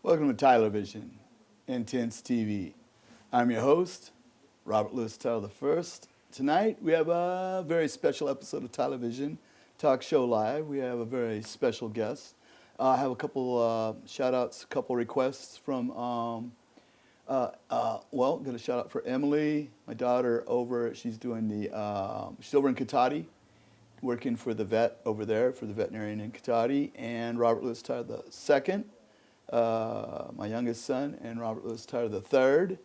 Welcome to TylerVision, Intense TV. I'm your host, Robert Louis Tyler I. Tonight we have a very special episode of TylerVision Talk Show Live. We have a very special guest. I have a couple shout-outs, a couple requests from, going to shout out for Emily, my daughter she's doing she's over in Katati, working for the vet over there, for the veterinarian in Katati, and Robert Louis Tyler II. My youngest son, and Robert Louis Tyler III,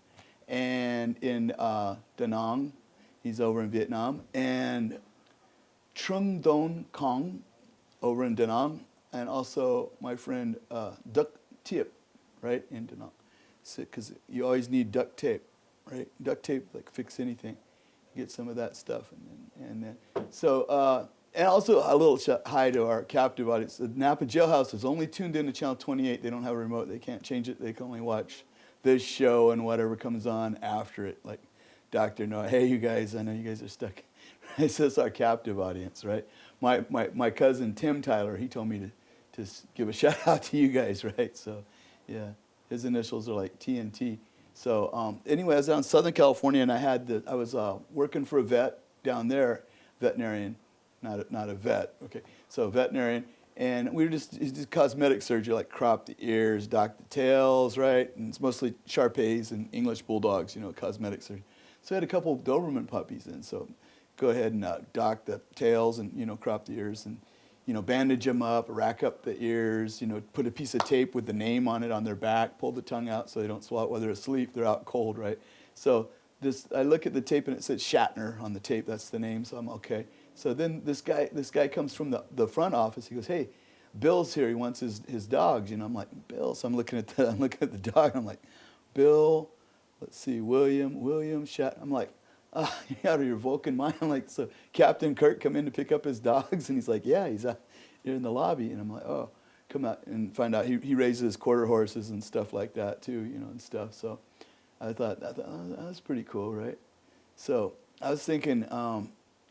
and in Da Nang, he's over in Vietnam, and Trung Don Kong over in Da Nang, and also my friend Duct Tape, right, in Da Nang. Because you always need duct tape, right? Duct tape, like fix anything. Get some of that stuff, and also a little hi to our captive audience. The Napa Jailhouse is only tuned in to channel 28. They don't have a remote. They can't change it. They can only watch this show and whatever comes on after it. Like Dr. Noah, hey, you guys, I know you guys are stuck. Right? So it's our captive audience, right? My cousin Tim Tyler, he told me to give a shout out to you guys, right? So, yeah, his initials are like TNT. So anyway, I was down in Southern California, and I was working for a vet down there, veterinarian. Not a vet, okay. So a veterinarian, and it's just cosmetic surgery, like crop the ears, dock the tails, right? And it's mostly Shar-Peis and English Bulldogs, cosmetic surgery. So I had a couple of Doberman puppies in, so go ahead and dock the tails and, crop the ears and, bandage them up, rack up the ears, put a piece of tape with the name on it on their back, pull the tongue out so they don't swallow it while they're asleep, they're out cold, right? So I look at the tape and it said Shatner on the tape, that's the name, so I'm okay. So then this guy comes from the front office. He goes, hey, Bill's here. He wants his dogs. I'm like, Bill. So I'm looking at the dog. I'm like, Bill. Let's see, William. I'm like, you're out of your Vulcan mind. I'm like, so Captain Kirk come in to pick up his dogs, and he's like, yeah, he's out here in the lobby. And I'm like, oh, come out and find out. He raises quarter horses and stuff like that too, and stuff. So I thought oh, that's pretty cool, right? So I was thinking,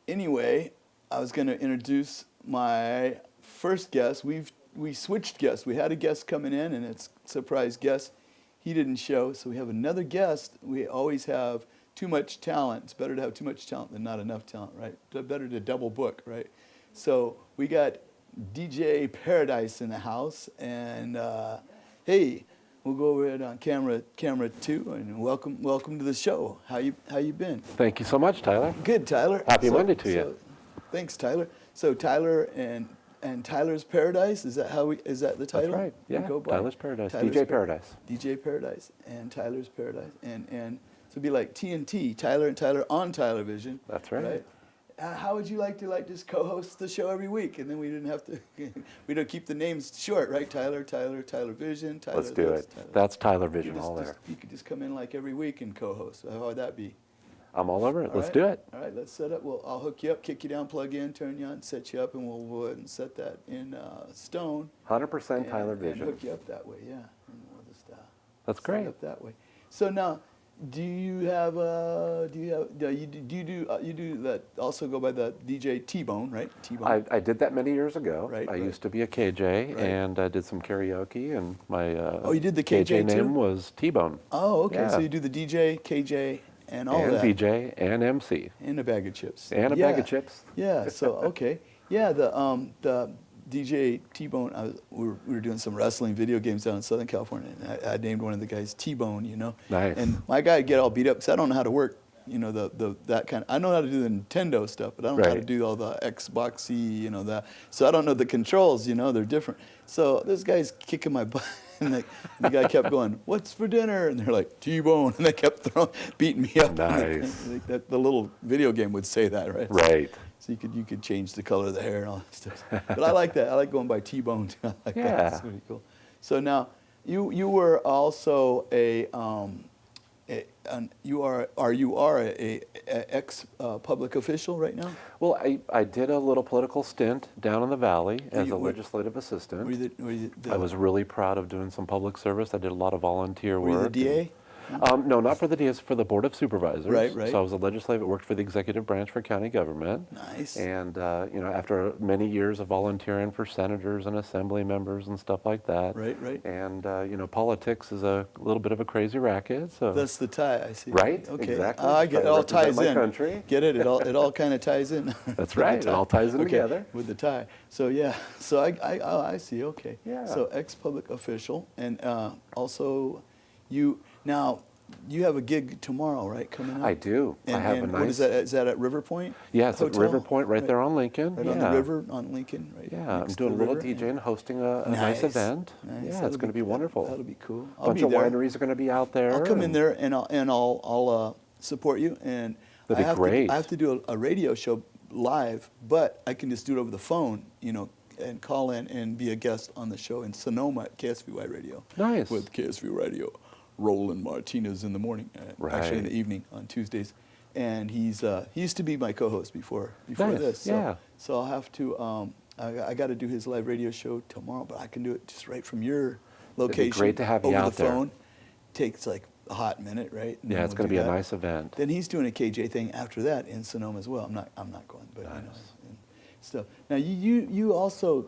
anyway. I was going to introduce my first guest. We switched guests. We had a guest coming in, and it's a surprise guest. He didn't show, so we have another guest. We always have too much talent. It's better to have too much talent than not enough talent, right? Better to double book, right? So we got DJ Paradise in the house, and hey, we'll go over it on camera 2, and welcome to the show. How you been? Thank you so much, Tyler. Good, Tyler. Happy Monday to you. Thanks, Tyler. So Tyler and Tyler's Paradise, is that the title? That's right. Yeah. Tyler's Paradise. DJ Paradise. DJ Paradise and Tyler's Paradise, and so it'd be like TNT, Tyler and Tyler on TylerVision. That's right. How would you like to just co-host the show every week, and then we didn't have to we don't keep the names short, right? TylerVision. Let's do it. That's TylerVision all there. You could just come in like every week and co-host. How would that be? I'm all over it. Let's do it. All right, let's set up. Well, I'll hook you up, kick you down, plug in, turn you on, set you up, and we'll go ahead and set that in stone. 100% TylerVision. And hook you up that way, yeah. And we'll just that's set great. up that way. So now, you do that? Also go by the DJ T-Bone, right? T-Bone. I did that many years ago. Right. I used to be a KJ, and I did some karaoke, and my you did the KJ name too? was T-Bone. Oh, okay. Yeah. So you do the DJ, KJ. And all that. And VJ and MC. And a bag of chips. And a bag of chips. Yeah, so, okay. Yeah, the DJ T-Bone, we were doing some wrestling video games down in Southern California, and I named one of the guys T-Bone, Nice. And my guy would get all beat up because I don't know how to work, that kind of, I know how to do the Nintendo stuff, but I don't know how to do all the Xboxy, that. So I don't know the controls, they're different. So this guy's kicking my butt. And the guy kept going, what's for dinner? And they're like, T-Bone. And they kept beating me up. Nice. The little video game would say that, right? Right. So you could change the color of the hair and all that stuff. But I like that. I like going by T-Bone. I like that. That's really cool. So now, you were also you are a ex-public official right now? Well, I did a little political stint down in the Valley as a legislative assistant. Were you I was really proud of doing some public service. I did a lot of volunteer work. Were you the DA? No, not for the DS, for the Board of Supervisors. Right, right. So I was a legislative, worked for the executive branch for county government. Nice. And, after many years of volunteering for senators and assembly members and stuff like that. Right, right. And, politics is a little bit of a crazy racket, so. That's the tie, I see. Right, Okay. exactly. I get it. All ties my in. country. Get it? It all kind of ties in. That's With the right. It tie. all ties in Okay, together. with the tie. So yeah. So I see. Okay. Yeah. So ex-public official, and also you have a gig tomorrow, right? Coming up. I do. And, I have and a nice. what is that? Is that at River Point? Yeah, it's at Hotel? River Point, right there on Lincoln. Right yeah. on the river, on Lincoln, right? Yeah, I'm next to doing a the little river. DJing, hosting a nice event. Nice. Yeah, That'll it's going to be wonderful. That'll be cool. A I'll bunch be of there. wineries are going to be out there. I'll come in there and I'll support you. And That'd be great. I have to do a radio show live, but I can just do it over the phone, and call in and be a guest on the show in Sonoma at KSVY Radio. Nice. With KSVY Radio, Roland Martinez in the morning, actually in the Right. evening on Tuesdays. And he used to be my co-host before Nice, this. So, yeah. So I'll have to. I got to do his live radio show tomorrow, but I can do it just right from your location. great to have you over out the there. phone. Takes like a hot minute, right? And Yeah, then it's we'll going to do be a that. nice event. Then he's doing a KJ thing after that in Sonoma as well. I'm not going, but Nice. and stuff. Now you also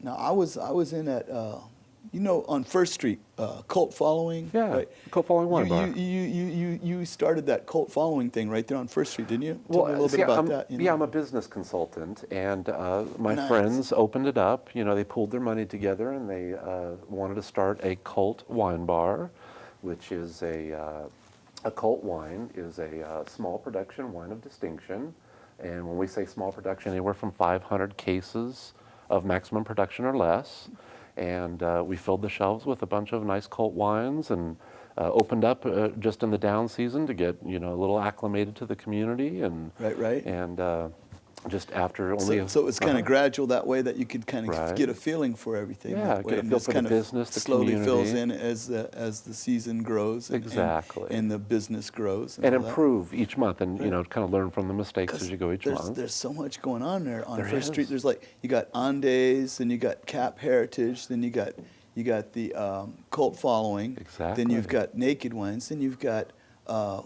now I was in at on First Street, cult following. Yeah, right? Cult Following Wine Bar. You started that cult following thing right there on First Street, didn't you? Tell me a little see, bit about I'm, that. Yeah, I'm a business consultant, and my Nice. friends opened it up. They pulled their money together, and they wanted to start a cult wine bar, which is a cult wine is a small production wine of distinction. And when we say small production, anywhere from 500 cases of maximum production or less. And we filled the shelves with a bunch of nice cult wines and opened up just in the down season to get a little acclimated to the community and Right. and just after only So it's kind of gradual that way that you could kind of Right. get a feeling for everything. Yeah, that way, get a and feel this for the kind of business, the slowly fills community. in as the season grows. Exactly. And the business grows. and all that. improve each month and Right. kind of learn from the mistakes 'Cause as you go each month. There's so much going on there on There First Street. is. There's like you got Andes, then you got Cap Heritage, then you got the cult following. Exactly. Then you've got Naked Wines. Then you've got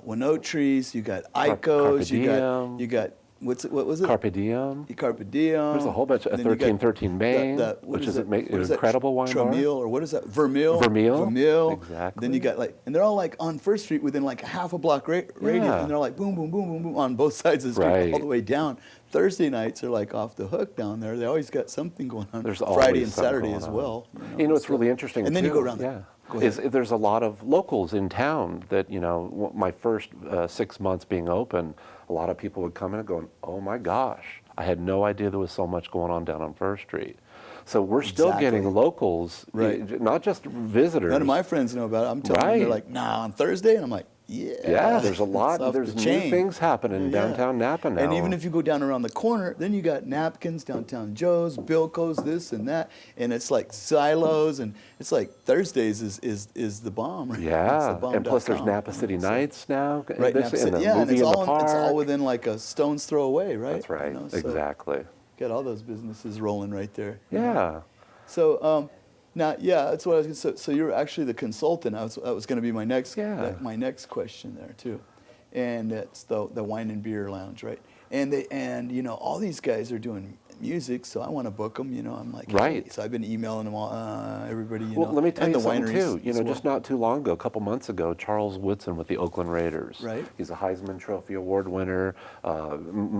Winnow Trees. You got Carpe Icos. Diem. You got what was it? Carpe Diem. Carpe Diem. There's a whole bunch of Then you got 1313 Maine, what which is that? an What is that? incredible wine bar. Tramiel, or what is that? Vermeil. Vermeil, exactly. Then you got and they're all like on First Street within like a half a block radius, Yeah. and they're like boom, boom, boom, boom, boom on both sides of the street Right. all the way down. Thursday nights are like off the hook down there. They always got something going on. There's Friday always and something Saturday going as on. well. It's so- really interesting And then too. you go around. Yeah. Go ahead. There's a lot of locals in town that, my first 6 months being open, a lot of people would come in and go, oh my gosh, I had no idea there was so much going on down on First Street. So we're still Exactly. getting locals, Right. not just visitors. None of my friends know about it. I'm telling them, Right. they're like, nah, on Thursday, and I'm like, yeah. Yeah, there's a lot. It's off There's the new chain. things happening in Yeah. downtown Napa now. And even if you go down around the corner, then you got Napkins, Downtown Joe's, Bilko's, this and that, and it's like silos, and it's like Thursdays is the bomb. Right? It's Yeah, the and plus there's bomb.com. Napa City Nights now. Right, This- Napa and City. the Yeah, and movie it's in the all park. within like a stone's throw away, right? That's right, So exactly. got all those businesses rolling right there. Yeah. So now, yeah, that's what I was going to say. So you're actually the consultant. That was going to be my next question there too, and it's the wine and beer lounge, right? And all these guys are doing music, so I want to book them. I'm like, Right. Hey. So I've been emailing them all, everybody. Well, let me tell and you the something wineries too. as well. Just not too long ago, a couple months ago, Charles Woodson with the Oakland Raiders. Right. He's a Heisman Trophy Award winner,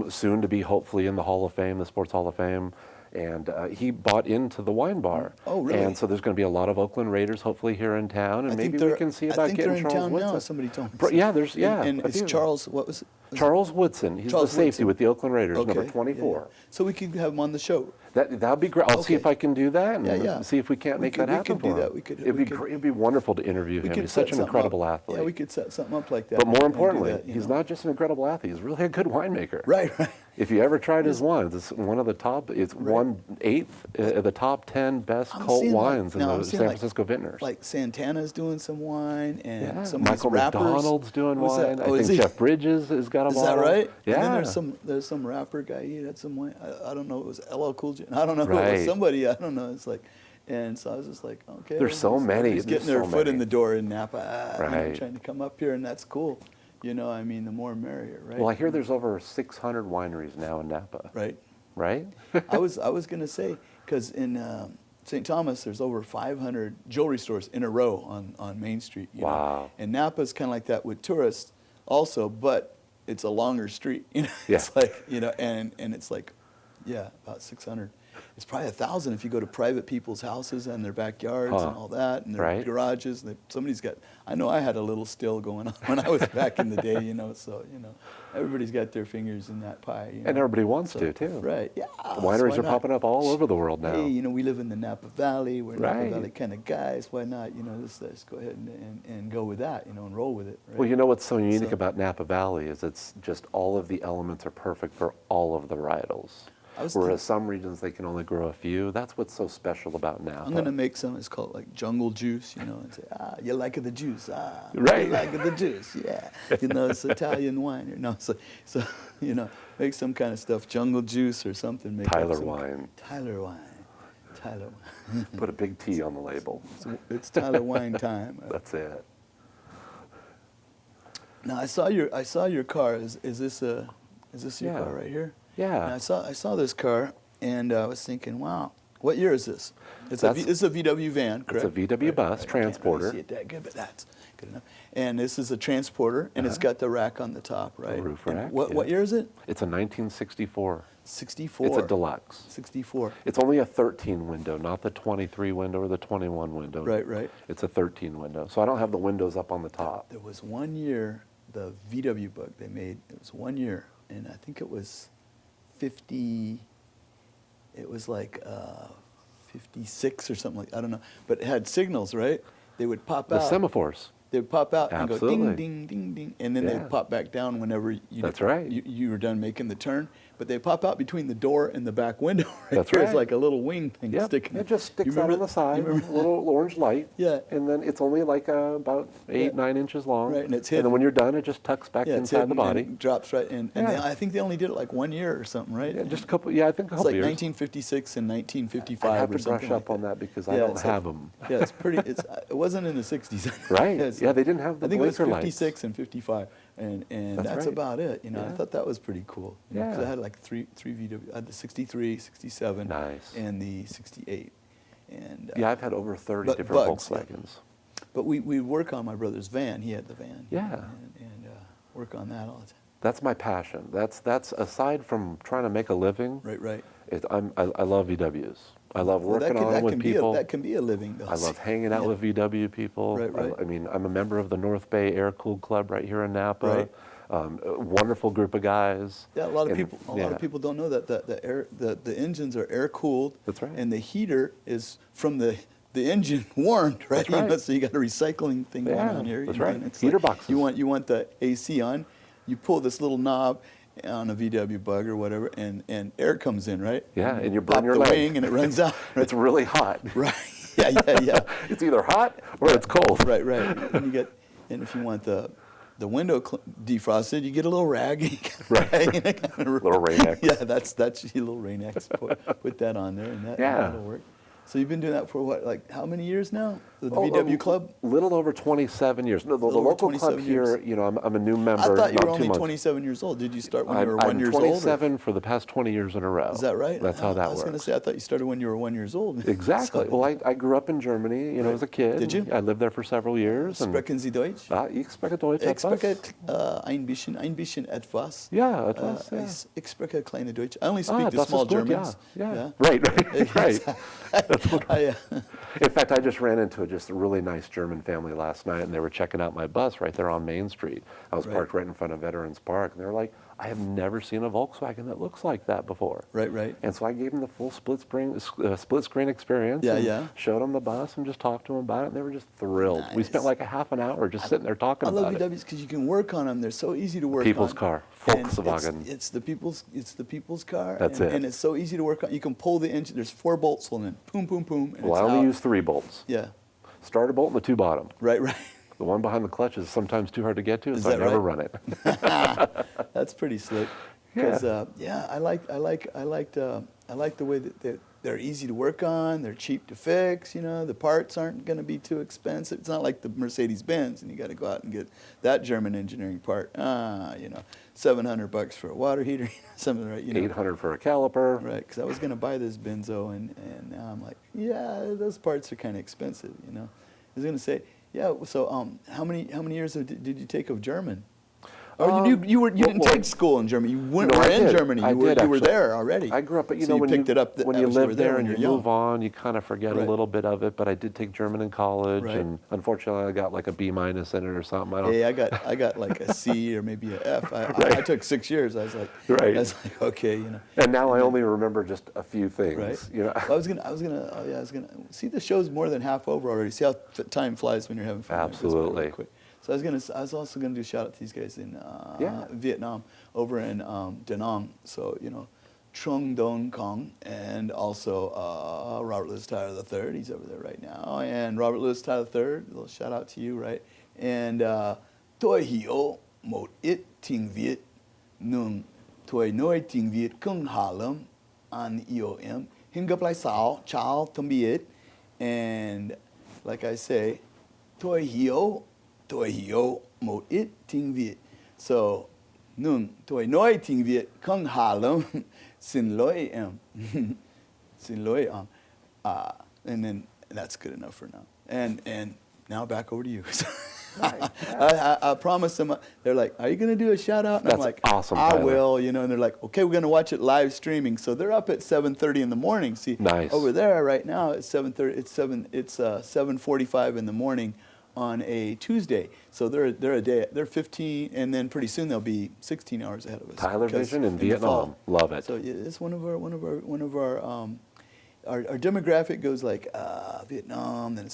soon to be hopefully in the Hall of Fame, the Sports Hall of Fame. And he bought into the wine bar. Oh, really? And so there's going to be a lot of Oakland Raiders hopefully here in town, and maybe we can see about I think getting they're in Charles town Woodson. now. Somebody told me. And And it's Charles. What was it? Charles Woodson. He's Charles the safety Woodson. with the Oakland Raiders, Okay, number 24. yeah. So we could have him on the show. That'd be great. I'll see if Okay. I can do that and Yeah. see if we can't make that we happen could do for him. that. We could- It'd we be could- it'd be wonderful to interview We him. could He's set such an something incredible up. athlete. Yeah, we could set something up like that. But more and do importantly, that, he's not just an incredible athlete. He's really a good winemaker. Right. If you ever tried his wines, it's one of the top. It's 1/8 of the top 10 best I'm cult seeing wines in I'm the seeing San Francisco vintners. Like Santana's doing some wine, and Yeah. some of these Michael rappers. McDonald's doing Who's that? wine. Oh, I is think he? Jeff Bridges has got a Is bottle. that right? Yeah. And then there's some rapper guy. He had some wine. I don't know. It was LL Cool J. I don't know. It Right. was somebody. I don't know. It's like, And so I was just like, okay. There's so many. Everybody's getting their There's so foot in many. the door in Napa, Right. trying to come up here, and that's cool. You know, I mean, the more merrier, right? Well, I hear there's over 600 wineries now in Napa. Right. Right? I was gonna say, because in St. Thomas, there's over 500 jewelry stores in a row on Main Street. You know? Wow. And Napa's kind of like that with tourists, also, but it's a longer street. You know, Yeah. it's like, you know, and it's like, yeah, about 600. It's probably 1,000 if you go to private people's houses and their backyards Huh. and all that, and their Right. garages. And somebody's got. I know I had a little still going on when I was back in the day. You know, so you know, everybody's got their fingers in that pie. You know? And everybody wants So, to, too. Right. Yeah. The wineries are popping up all over the world now. Hey, you know, we live in the Napa Valley. We're Napa Right. Valley kind of guys. Why not? You know, let's go ahead and go with that. You know, and roll with it. Right? Well, you know what's so unique So- about Napa Valley is it's just all of the elements are perfect for all of the varietals. I was Whereas some regions, they can only grow a few. That's what's so special about Napa. I'm gonna make some. It's called like jungle juice, you know, and say, you like the juice, Right. you like the juice, yeah. You know, it's Italian wine, you know. So you know, make some kind of stuff, jungle juice or something. Make up Tyler some- wine. Tyler wine, Tyler wine. Put a big T on the label. It's Tyler wine time. That's it. Now I saw your car. Is this your Yeah. car right here? Yeah. And I saw this car, and I was thinking, wow, what year is this? It's That's- a VW van, correct? It's a VW bus I can't transporter. really see it that good, but that's good enough. And this is a transporter, and it's got the rack on the top, right? roof And rack, What yeah. year is it? It's a 1964. 64. It's a deluxe. 64. It's only a 13 window, not the 23 window or the 21 window. Right. It's a 13 window. So I don't have the windows up on the top. There was one year, the VW Bug they made, it was 1 year, and I think it was 50, it was like 56 or something like, I don't know. But it had signals, right? They would pop The out. semaphores. They would pop out and go Absolutely. ding, ding, ding, ding, and then Yeah. they'd pop back down whenever That's right. you were done making the turn. But they pop out between the door and the back window. Right? That's There's right. like a little wing thing Yep. sticking. It just You sticks out remember on the that? side, You a remember? little orange light. Yeah. And then it's only like about 8, Yeah. 9 inches long. Right, and it's And hidden. then when you're done, it just tucks back Yeah, it's inside hidden the body. and it drops right in. And Yeah. I think they only did it like 1 year or something, right? Yeah, just a couple. Yeah, I think a It's couple like years. 1956 and 1955 I have or to something brush up like on that because I Yeah, don't it's like- have them. Yeah, it's pretty. It wasn't in the 60s. Right. It's- Yeah, they didn't have the I think it was blinker lights. 56 and 55, and That's that's right. about it. You know, I Yeah. thought that was pretty cool. You know, 'cause Yeah. I had like three VW. I had the 63, 67, Nice. and the 68. And Yeah, I've had over 30 but different Bugs, yeah. Volkswagens. But we work on my brother's van. He had the van. Yeah. And work on that all the time. That's my passion. That's aside from trying to make a living. Right. I love VWs. I love Well, working on them with people. that can be a living, though. I love hanging out Yeah. with VW people. Right. I mean, I'm a member of the North Bay Air Cooled Club right here in Napa. Right. A wonderful group of guys. Yeah, a lot of And, people. A lot yeah. of people don't know that the engines are air cooled. That's right. And the heater is from the engine warmed, right? That's right. You know, so you got a recycling thing going Yeah, on here. that's You know, right. and it's Heater like boxes. You want the AC on. You pull this little knob on a VW Bug or whatever, and air comes in, right? Yeah, and you pop burn your the leg. wing and it runs out. Right. It's really hot. Right. Yeah. It's either hot or it's cold. Right. And if you want the window defrosted, you get a little rag. Right. Little Rain-X. Yeah, that's your little Rain-X. Put that on there, and that'll work. So you've been doing that for what, like how many years now? The VW Club? Little over 27 years. No, the Little over local club 27 here, years. you know, I'm a new member. I thought you not were 2 only months. 27 years old. Did you start when you were I'm 1 year old? or- 27 for the past 20 years in a row. Is that right? That's how that I was going to works. say, I thought you started when you were 1 year old. Exactly. So- Well, I grew up in Germany, you know, as a kid. Did you? I lived there for several years. And, Sprechen Sie Deutsch? ich spreche Deutsch Ich spreche etwas. ein bisschen etwas. Ja, etwas, ja. Ich spreche kleine Deutsch. I only speak the das small ist gut, Germans. Yeah. Right. I, In fact, I just ran into just a really nice German family last night, and they were checking out my bus right there on Main Street. I was Right. parked right in front of Veterans Park, and they were like, I have never seen a Volkswagen that looks like that before. Right. And so I gave them the full split screen experience. Yeah, and yeah. Showed them the bus and just talked to them about it, and they were just thrilled. We spent Nice. like a half an hour just sitting there talking I about love it. VWs because you can work on them. They're so easy to work People's on. car, And Volkswagen. It's the people's car. That's and, it. And it's so easy to work on. You can pull the engine. There's 4 bolts on it. Boom. And Well, I it's only out. use 3 bolts. Yeah. Starter bolt and the 2 bottom. Right. The one behind the clutch is sometimes too hard to get to, Is so I that never right? run it. That's pretty slick. Because I like the way that they're easy to work on. They're cheap to fix. You know, the parts aren't going to be too expensive. It's not like the Mercedes-Benz, and you got to go out and get that German engineering part. You know, $700 for a water heater, something right. You know, 800 for a caliper. right? Because I was going to buy this Benzo, and now I'm like, yeah, those parts are kind of expensive. You know, I was going to say, yeah. So how many years did you take of German? Oh, you didn't take school in Germany. You were in Germany. You were there already. I grew up, but so you picked it up when you live there and you young. move on, you kind of forget a little bit of it. But I did take German in college, and unfortunately, I got like a B- in it or something. Hey, I got like a C or maybe a F. I took 6 years. I was like, okay, you know. And now I only remember just a few things. Right. You know. Well, I was gonna. See, the show's more than half over already. See how time flies when you're having fun. Absolutely. Really quick. So I was also gonna do a shout out to these guys in Vietnam, over in Da Nang. So you know, Trung Dong Kong, and also Robert Louis Tyler III. He's over there right now, and Robert Louis Tyler III. A little shout out to you, right? And Toi Hio Mot It Ting Viet Nung Toi Noi Ting Viet Kung Harlem An IOM Hingap Lai Sao Chow Tambiet, and like I say, Toi Hio Mot It Ting Viet. So, Nun Toi Noi Ting Viet Kung Harlem Sin Loi Em. Sin Loi Am. And then that's good enough for now. And now back over to you. Right. I promised them, they're like, are you going to do a shout out? And That's I'm like, awesome, I Tyler. will, you know, and they're like, okay, we're going to watch it live streaming. So they're up at 7:30 in the morning. See, Nice. over there right now it's 7:30, it's 7:45 in the morning on a Tuesday. So they're 15, and then pretty soon they'll be 16 hours ahead of us. TylerVision in the Vietnam. fall. Love it. So yeah, it's one of our our demographic goes like Vietnam, then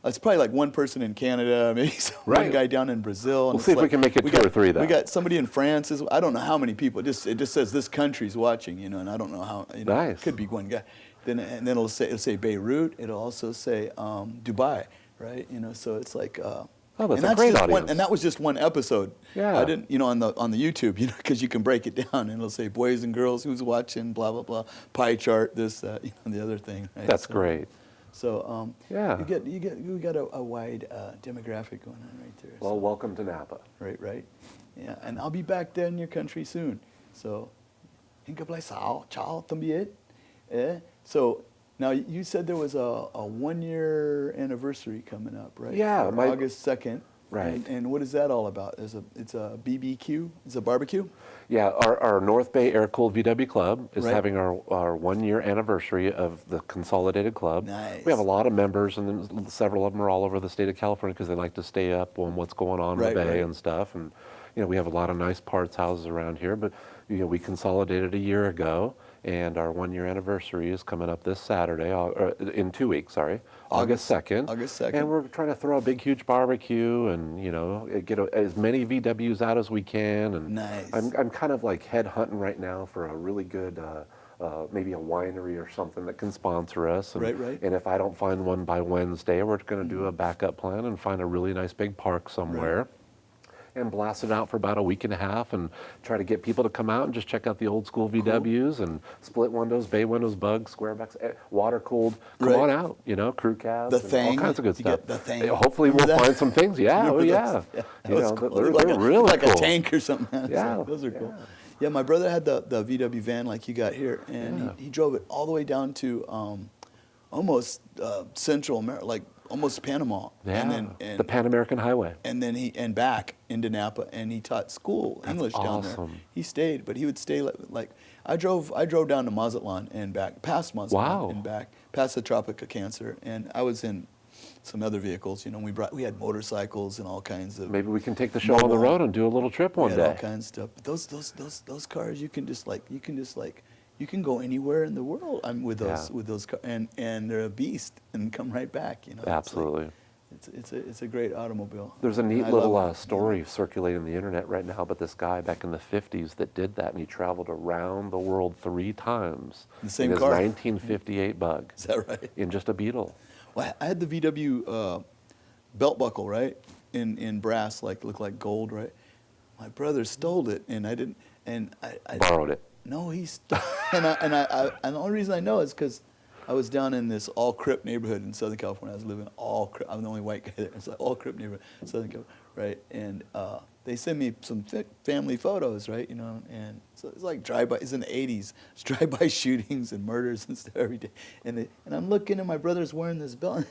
it's probably like one person in Canada, maybe one guy down in Brazil. And We'll see if we can make it two or three, though. We got somebody in France. I don't know how many people. It just says this country's watching, you know, and I don't know how. You know, Nice. It could be one guy. Then it'll say Beirut. It'll also say Dubai, right? You know, so it's like. Oh, that's and a great just audience. and that was just one episode. Yeah. I didn't, you know, on the YouTube, you know, because you can break it down and it'll say boys and girls, who's watching, blah blah blah, pie chart, this, that, you know, the other thing. Right? That's great. So Yeah. you got a wide demographic going on right there. Well, welcome to Napa. Right. Yeah, and I'll be back there in your country soon. So, hinka play sao, ciao, también. So now you said there was a 1 year anniversary coming up, right? Yeah, For August 2nd. Right. And what is that all about? It's a BBQ. It's a barbecue. Yeah, our North Bay Air Cooled VW Club is Right. having our 1 year anniversary of the consolidated club. Nice. We have a lot of members, and then several of them are all over the state of California because they like to stay up on what's going on in Right, the Bay right. and stuff. And you know, we have a lot of nice parts houses around here. But you know, we consolidated a year ago, and our 1 year anniversary is coming up this Saturday, in 2 weeks. Sorry, August 2nd. August 2nd. And we're trying to throw a big, huge barbecue, and you know, get as many VWs out as we can. And Nice. I'm kind of like head hunting right now for a really good, maybe a winery or something that can sponsor us. And, Right. And if I don't find one by Wednesday, we're going to do a backup plan and find a really nice big park somewhere. And blast it out for about a week and a half and try to get people to come out and just check out the old school VWs and split windows, bay windows, bugs, squarebacks, water cooled. Come Right. on out, you know, crew cabs, The and thing. all kinds of good You stuff. get the thing. Hopefully we'll Remember that? find some things. Yeah, Remember oh those? yeah. Yeah, You that was know, cool. they're Like really like cool. a tank or something. Yeah, Those are cool. yeah. Yeah, my brother had the VW van like you got here, and Yeah. he drove it all the way down to almost Central America, like almost Panama. Yeah, And then the Pan American Highway. and then and back into Napa, and he taught school English down there. awesome. He stayed, but he would stay like I drove down to Mazatlan and back, past Mazatlan Wow. and back, past the Tropic of Cancer, and I was in some other vehicles. You know, we had motorcycles and all kinds of. Maybe we can take the show on the Mobile. road and do a little trip one We had all day. kinds of stuff. But those cars, you can go anywhere in the world. I'm with those Yeah. with those cars, and they're a beast and come right back. You know, Absolutely. It's a great automobile. There's a And neat I little love it. story circulating the internet right now about this guy back in the 50s that did that, and he traveled around the world 3 times The same in his car? 1958 Bug Is that right? in just a Beetle. Well, I had the VW belt buckle, right, in brass, like looked like gold, right. My brother stole it, and I didn't, and I Borrowed it. No, and the only reason I know is because I was down in this all Crip neighborhood in Southern California. I was living all Crip. I'm the only white guy there. It's like all Crip neighborhood, Southern California, right? And they sent me some family photos, right? You know, and so it's like drive-by. It's in the '80s. It's drive-by shootings and murders and stuff every day. And I'm looking, and my brother's wearing this belt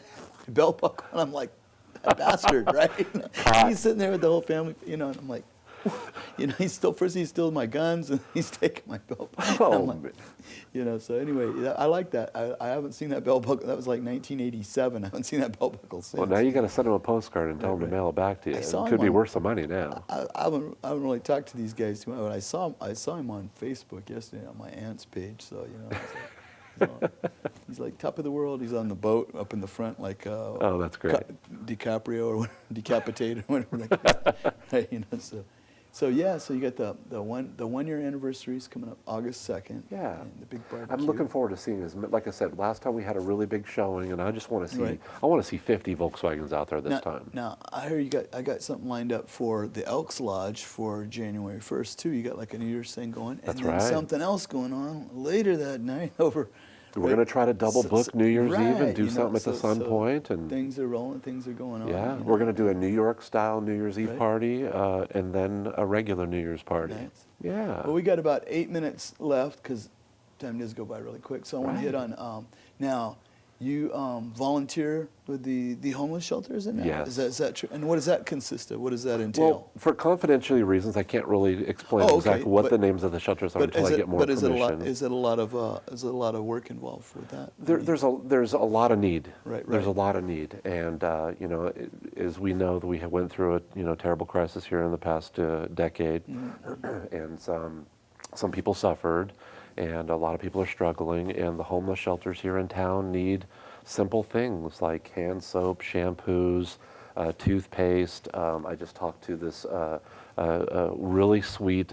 buckle, and I'm like, that bastard, right? He's sitting there with the whole family, you know, and I'm like, you know, he's stealing my guns, and he's taking my belt buckle. Oh, I'm like, you know, so anyway, I like that. I haven't seen that belt buckle. That was like 1987. I haven't seen that belt buckle since. Well, now you got to send him a postcard and tell him to mail it back to you. I It saw could him be on- worth some money now. I haven't really talked to these guys too much, but I saw him on Facebook yesterday on my aunt's page. So you know, he's like top of the world. He's on the boat up in the front, like Oh, that's great. DiCaprio or whatever, decapitated or whatever. Like, right, you know, so yeah, so you got the 1 year anniversary is coming up August 2nd. Yeah. And the big barbecue. I'm looking forward to seeing this. Like I said, last time we had a really big showing, and I just want to see. Right. I want to see 50 Volkswagens out there this time. Now I hear I got something lined up for the Elks Lodge for January 1st too. You got like a New Year's thing going, That's and then right. something else going on later that night over. We're going to try to double book New Year's Eve and right, do you know, something at the Sun so Point, and things are rolling, things are going on. yeah, you we're know. going to do a New York style New Year's Eve Right. party, and then a regular New Year's party. Nice. Yeah. Well, we got about 8 minutes left because time does go by really quick. So I want to hit Right. on now. You volunteer with the homeless shelters in there? Yes. Is that true? And what does that consist of? What does that entail? Well, for confidentiality reasons, I can't really explain Oh, okay, exactly what but- the names of the shelters are until I get more is permission. is it a lot of work involved with that? There's a lot of need. Right, There's a right. lot of need, and you know, as we know, that we have went through a terrible crisis here in the past decade, Mm-hmm. and some people suffered, and a lot of people are struggling, and the homeless shelters here in town need simple things like hand soap, shampoos, toothpaste. I just talked to this really sweet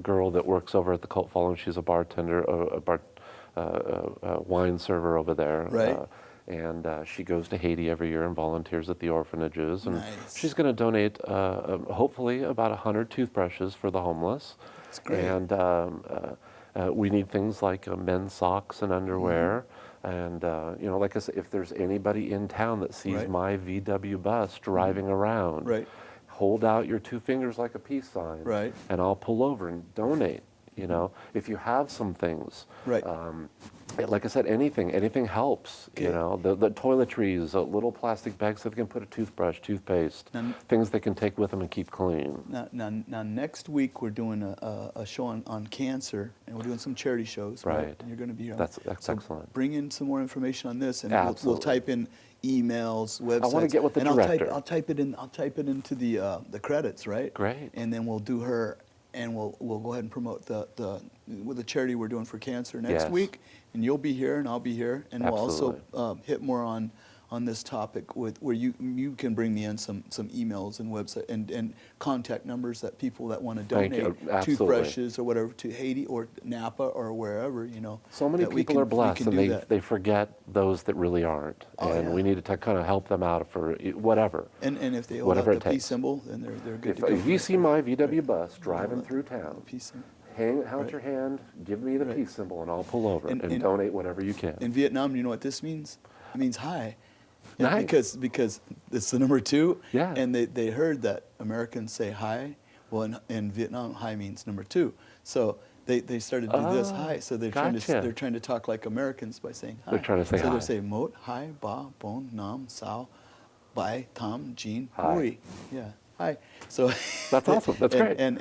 girl that works over at the Cult Following. She's a bartender, wine server over there. Right. And she goes to Haiti every year and volunteers at the orphanages. And Nice. she's going to donate, hopefully, about 100 toothbrushes for the homeless. That's great. And we need things like men's socks and underwear. And, you know, like I said, if there's anybody in town that sees Right. my VW bus driving around, Right. hold out your two fingers like a peace sign. Right. And I'll pull over and donate. You know, if you have some things, Right. like I said, anything helps. You Okay. know, the toiletries, little plastic bags so they can put a toothbrush, toothpaste, Now- things they can take with them and keep clean. Now, next week we're doing a show on cancer, and we're doing some charity shows. Right. And you're going to be here. That's So excellent. Bring in some more information on this, and we'll Absolutely. type in emails, websites. wanna get with the and director. I'll type it into the credits, right? Great. And then we'll do her, and we'll go ahead and promote with the charity we're doing for cancer next Yes. week, and you'll be here, and I'll be here, and we'll also Absolutely. hit more on this topic where you can bring me in some emails and website and contact numbers that people that want to Thank donate you. Absolutely. toothbrushes or whatever to Haiti or Napa or wherever, you know. So many that we people can- are we blessed, can and do they that. they forget those that really aren't, Oh, and yeah. we need to kind of help them out for whatever. And if they hold whatever out it the peace takes. symbol, then they're good If, to go. if you see my VW bus driving through town, Peace symbol. hang out Right. your hand, give me the Right. peace symbol, and I'll pull over And- and and- donate whatever you can. In Vietnam, you know what this means? It means hi. Yeah, Nice. because it's the number 2. Yeah. And they heard that Americans say hi. Well, in Vietnam, hi means number 2. So they started to do this Oh, hi. So they're gotcha. trying to talk like Americans by saying hi. They're trying to say so hi. they say mot, hi, ba, bon, nam, sao, bai, tam, jean, Hi. hui. Yeah, hi. So That's awesome. That's great. And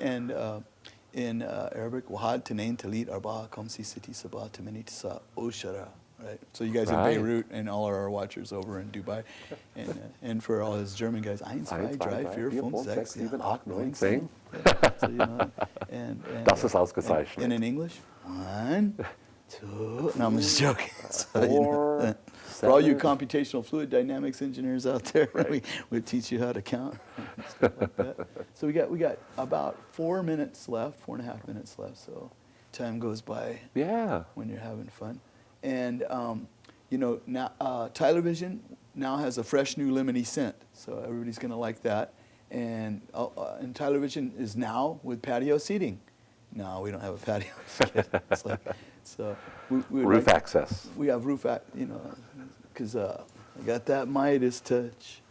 in Arabic, wahad tenain talit arba kamsi siti sabah temeni tisa oshara. Right. So you guys Right. in Beirut and all our watchers over in Dubai, and for all his German guys, eins, zwei, drei, vier, fünf, sechs, sieben, acht, neun, Sing. Yeah. So, you know, and Das ist ausgezeichnet. And in English, 1, 2. No, I'm just joking. So, you know, 4, for all you 7. computational fluid dynamics engineers out there, we teach you how to count. Stuff like that. So we got about 4 minutes left, 4.5 minutes left. So time goes by Yeah. when you're having fun. And you know, now TylerVision now has a fresh new lemony scent, so everybody's gonna like that. And TylerVision is now with patio seating. No, we don't have a patio. It's like So we would Roof like- access. We have because I got that Midas touch.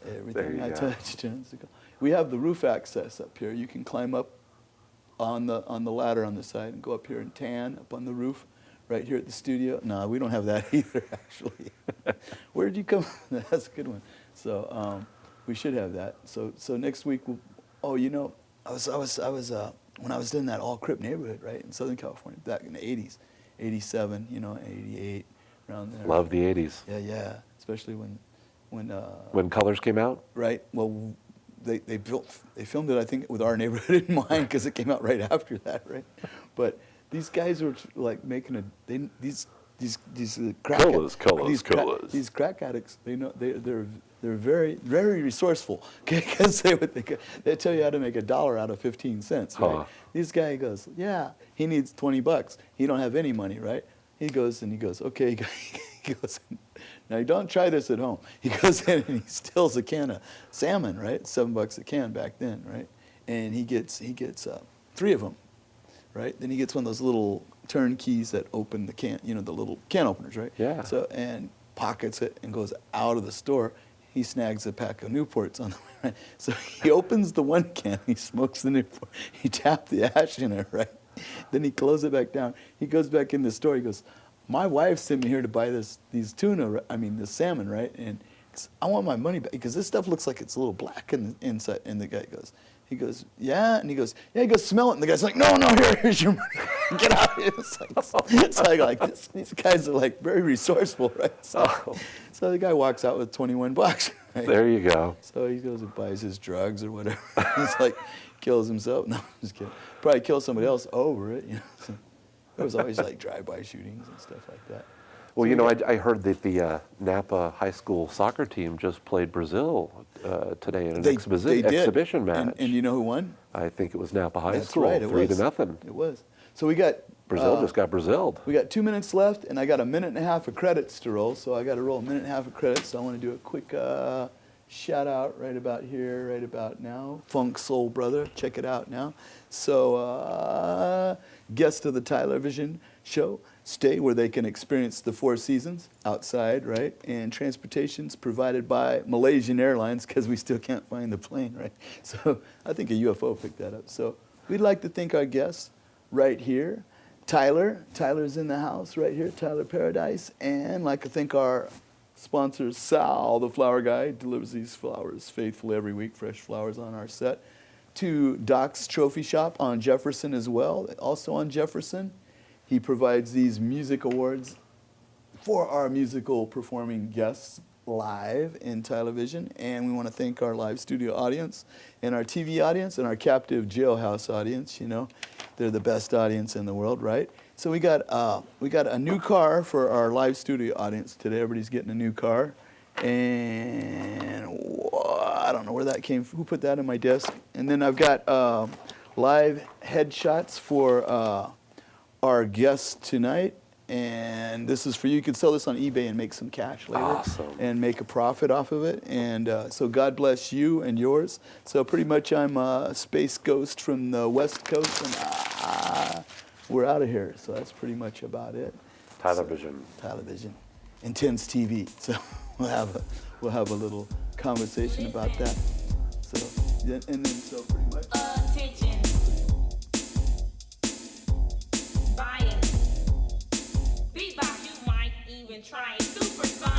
Everything you I go. touch turns to gold. We have the roof access up here. You can climb up on the ladder on the side and go up here and tan up on the roof right here at the studio. No, we don't have that either, actually. Where did you come from? That's a good one. So we should have that. So next week, I was when I was in that all crip neighborhood, right, in Southern California, back in the 80s, 87, 88, around there. Love the 80s. Yeah, especially when When Colors came out? right, well, they filmed it, I think, with our neighborhood in mind because it came out right after that, right? But these guys were like making these crack Colors. crack addicts. They're very very resourceful because they tell you how to make $1 out of 15 cents. Right? Huh. This guy goes, yeah, he needs $20. He don't have any money, right? He goes, okay. He goes, now don't try this at home. He goes in and he steals a can of salmon, right? $7 a can back then, right? And he gets 3 of them, right? Then he gets one of those little turnkeys that open the can, the little can openers, right? Yeah. So and pockets it and goes out of the store. He snags a pack of Newports on the way, right? So he opens the one can, he smokes the Newport, he tapped the ash in it, right? Then he closes it back down. He goes back in the store. He goes, my wife sent me here to buy this salmon, right? And I want my money back because this stuff looks like it's a little black in the inside. And the guy goes, yeah. And he goes, smell it. And the guy's like, no, here's your money. Get out of here. It's like these guys are like very resourceful, right? So the guy walks out with $21. Right? There you go. So he goes and buys his drugs or whatever. He's like, kills himself. No, I'm just kidding. Probably kills somebody else over it. So there was always like drive-by shootings and stuff like that. Well, I heard that the Napa high school soccer team just played Brazil today in an exhibition match. And you know who won? I think it was Napa High That's School, right, it 3-0. It was. So we got Brazil just got Braziled. We got 2 minutes left, and I got a minute and a half of credits to roll. So I got to roll a minute and a half of credits. So I want to do a quick shout out right about here, right about now. Funk Soul Brother, check it out now. So guests of the TylerVision show stay where they can experience the 4 seasons outside, right? And transportation's provided by Malaysian Airlines because we still can't find the plane, right? So I think a UFO picked that up. So we'd like to thank our guests right here. Tyler's in the house right here, Tyler Paradise. And like to thank our sponsor, Sal, the flower guy, delivers these flowers faithfully every week, fresh flowers on our set. To Doc's Trophy Shop on Jefferson as well, also on Jefferson. He provides these music awards for our musical performing guests live in TylerVision. And we want to thank our live studio audience and our TV audience and our captive jailhouse audience. They're the best audience in the world, right? So we got a new car for our live studio audience today. Everybody's getting a new car. And I don't know where that came from. Who put that in my desk? And then I've got live headshots for our guests tonight. And this is for you. You can sell this on eBay and make some cash later. Awesome. And make a profit off of it. And so God bless you and yours. So pretty much I'm a space ghost from the West Coast. And we're out of here. So that's pretty much about it. TylerVision. TylerVision. Intense TV. So we'll have a little conversation about that. So and then so pretty much. Attention. Bias. Beatbox, you might even try it. Supersonic.